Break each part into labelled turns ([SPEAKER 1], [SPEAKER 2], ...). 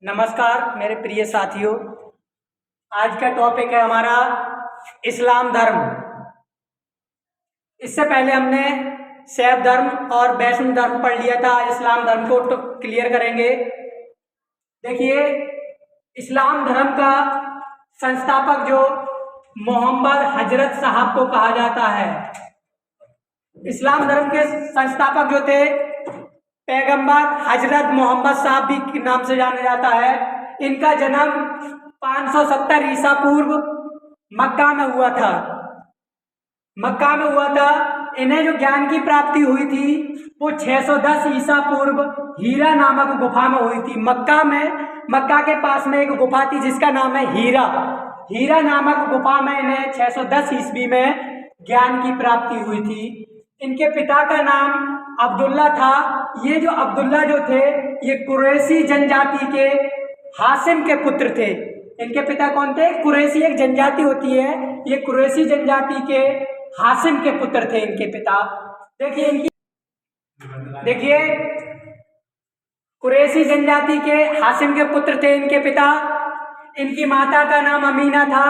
[SPEAKER 1] नमस्कार मेरे प्रिय साथियों। आज का टॉपिक है हमारा इस्लाम धर्म। इससे पहले हमने शैव धर्म और वैष्णव धर्म पढ़ लिया था। इस्लाम धर्म को तो क्लियर करेंगे। देखिए, इस्लाम धर्म का संस्थापक जो मोहम्मद हजरत साहब को कहा जाता है। इस्लाम धर्म के संस्थापक जो थे पैगंबर हजरत मोहम्मद साहब भी के नाम से जाना जाता है। इनका जन्म 570 ईसा पूर्व मक्का में हुआ था। इन्हें जो ज्ञान की प्राप्ति हुई थी वो 610 ईसा पूर्व हीरा नामक गुफा में हुई थी। मक्का के पास में एक गुफा थी जिसका नाम है हीरा नामक गुफा में इन्हें 610 ईस्वी में ज्ञान की प्राप्ति हुई थी। इनके पिता का नाम अब्दुल्ला था। ये जो अब्दुल्ला जो थे ये कुरैशी जनजाति के हाशिम के पुत्र थे। इनके पिता कौन थे? कुरैशी एक जनजाति होती है, ये कुरैशी जनजाति के हाशिम के पुत्र थे इनके पिता। देखिए कुरैशी जनजाति के हाशिम के पुत्र थे इनके पिता। इनकी माता का नाम अमीना था।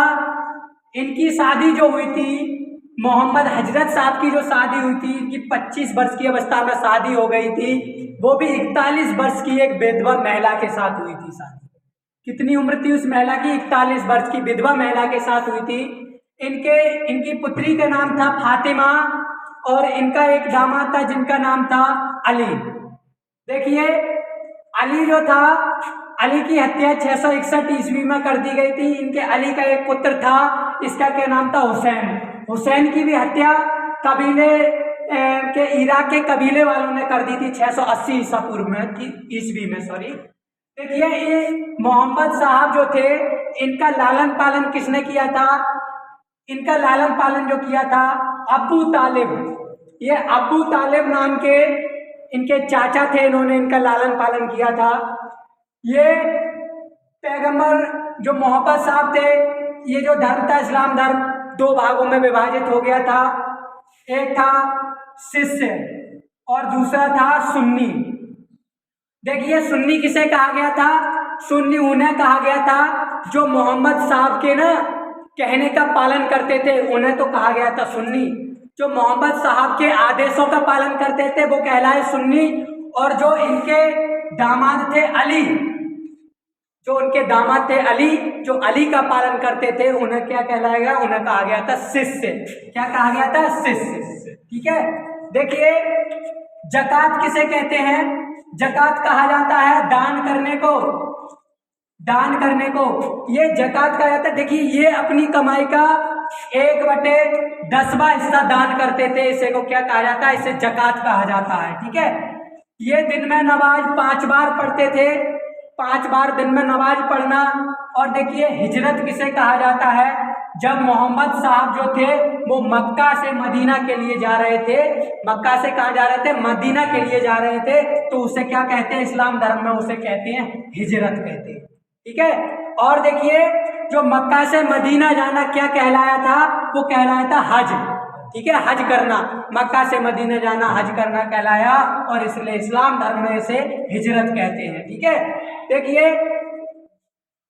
[SPEAKER 1] इनकी शादी जो हुई थी मोहम्मद हजरत साहब की जो शादी हुई थी, इनकी 25 वर्ष की अवस्था में शादी हो गई थी। वो भी 41 वर्ष की एक विधवा महिला के साथ हुई थी शादी। कितनी उम्र थी उस महिला की? 41 वर्ष की विधवा महिला के साथ हुई थी। इनकी पुत्री का नाम था फातिमा और इनका एक दामाद था जिनका नाम था अली। देखिए अली जो था, अली की हत्या 661 ईस्वी में कर दी गई थी। इनके अली का एक पुत्र था, इसका क्या नाम था? हुसैन की भी हत्या कबीले के इराक के कबीले वालों ने कर दी थी 680 ईसा पूर्व में ईस्वी में। देखिए ये मोहम्मद साहब जो थे इनका लालन पालन किसने किया था? इनका लालन पालन जो किया था अबू तालिब। ये अबू तालिब नाम के इनके चाचा थे, इन्होंने इनका लालन पालन किया था। ये पैगंबर जो मोहम्मद साहब थे, ये जो धर्म था इस्लाम धर्म 2 भागों में विभाजित हो गया था। एक था शिष्य और दूसरा था सुन्नी। देखिए सुन्नी किसे कहा गया था? सुन्नी उन्हें कहा गया था जो मोहम्मद साहब के ना कहने का पालन करते थे, उन्हें तो कहा गया था सुन्नी। जो मोहम्मद साहब के आदेशों का पालन करते थे वो कहलाए सुन्नी। और जो इनके दामाद थे अली, जो अली का पालन करते थे उन्हें क्या कहलाएगा? उन्हें कहा गया था शिष्य। क्या कहा गया था? शिष्य। ठीक है। देखिए ज़कात किसे कहते हैं? ज़कात कहा जाता है दान करने को। ये ज़कात कहा जाता है। देखिए ये अपनी कमाई का 1/10वां हिस्सा दान करते थे। इसे को क्या कहा जाता है? इसे ज़कात कहा जाता है। ठीक है। ये दिन में नमाज 5 बार पढ़ते थे, 5 बार दिन में नमाज पढ़ना। और देखिए हिजरत किसे कहा जाता है? जब मोहम्मद साहब जो थे वो मक्का से मदीना के लिए जा रहे थे, मक्का से कहाँ जा रहे थे? मदीना के लिए जा रहे थे, तो उसे क्या कहते हैं? इस्लाम धर्म में उसे कहते हैं हिजरत कहते हैं। ठीक है। और देखिए जो मक्का से मदीना जाना क्या कहलाया था? वो कहलाया था हज। ठीक है, हज करना, मक्का से मदीना जाना हज करना कहलाया, और इसलिए इस्लाम धर्म में इसे हिजरत कहते हैं। ठीक है। देखिए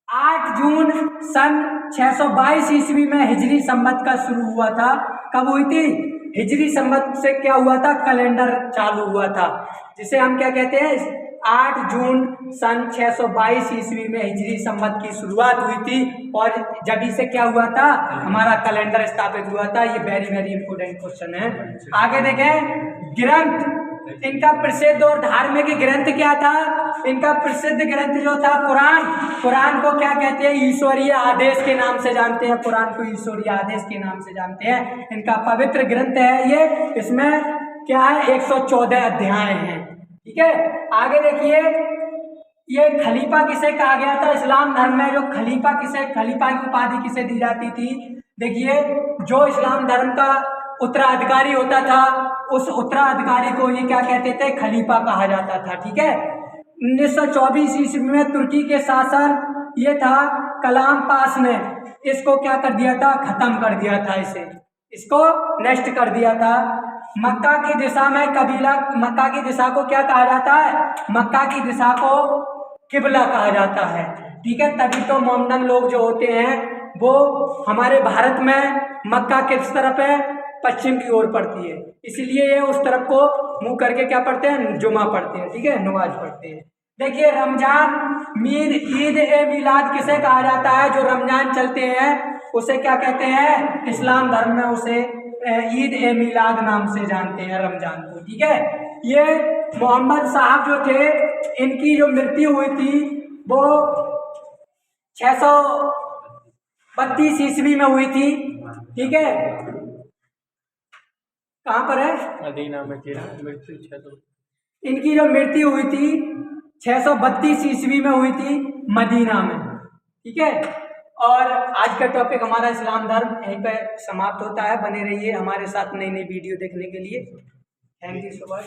[SPEAKER 1] 8 जून सन 622 ईस्वी में हिजरी संवत का शुरू हुआ था। कब हुई थी? हिजरी संवत से क्या हुआ था? कैलेंडर चालू हुआ था, जिसे हम क्या कहते हैं? 8 जून सन 622 ईस्वी में हिजरी संवत की शुरुआत हुई थी। और जब से क्या हुआ था? हमारा कैलेंडर स्थापित हुआ था। ये वेरी वेरी इंपोर्टेंट क्वेश्चन है। आगे देखें ग्रंथ, इनका प्रसिद्ध और धार्मिक ग्रंथ क्या था? इनका प्रसिद्ध ग्रंथ जो था कुरान को क्या कहते हैं? ईश्वरीय आदेश के नाम से जानते हैं। कुरान को ईश्वरीय आदेश के नाम से जानते हैं। इनका पवित्र ग्रंथ है ये। इसमें क्या है? 114 अध्याय हैं। ठीक है। आगे देखिए ये खलीफा किसे कहा गया था? इस्लाम धर्म में जो खलीफा की उपाधि किसे दी जाती थी? देखिए जो इस्लाम धर्म का उत्तराधिकारी होता था उस उत्तराधिकारी को ये क्या कहते थे? खलीफा कहा जाता था। ठीक है। 1924 ईस्वी में तुर्की के शासन ये था कलाम पास ने इसको क्या कर दिया था? खत्म कर दिया था। इसको नष्ट कर दिया था। मक्का की दिशा को क्या कहा जाता है? मक्का की दिशा को किबला कहा जाता है, ठीक है। तभी तो मोमडन लोग जो होते हैं वो हमारे भारत में मक्का किस तरफ है, पश्चिम की ओर पड़ती है, इसलिए ये उस तरफ को मुंह करके क्या पढ़ते हैं, जुमा पढ़ते हैं, ठीक है, नमाज पढ़ते हैं। देखिए रमजान ईद ए मिलाद किसे कहा जाता है, जो रमजान चलते हैं उसे क्या कहते हैं, इस्लाम धर्म में उसे ईद ए मिलाद नाम से जानते हैं रमजान को, ठीक है। ये मोहम्मद साहब जो थे इनकी जो मृत्यु हुई थी वो 632 ईस्वी में हुई थी, ठीक है। कहाँ पर है,
[SPEAKER 2] मदीना में मृत्यु
[SPEAKER 1] इनकी जो मृत्यु हुई थी 632 ईस्वी में हुई थी मदीना में, ठीक है। और आज का टॉपिक हमारा इस्लाम धर्म यहीं पे समाप्त होता है। बने रहिए हमारे साथ नई नई वीडियो देखने के लिए। Thank you so much.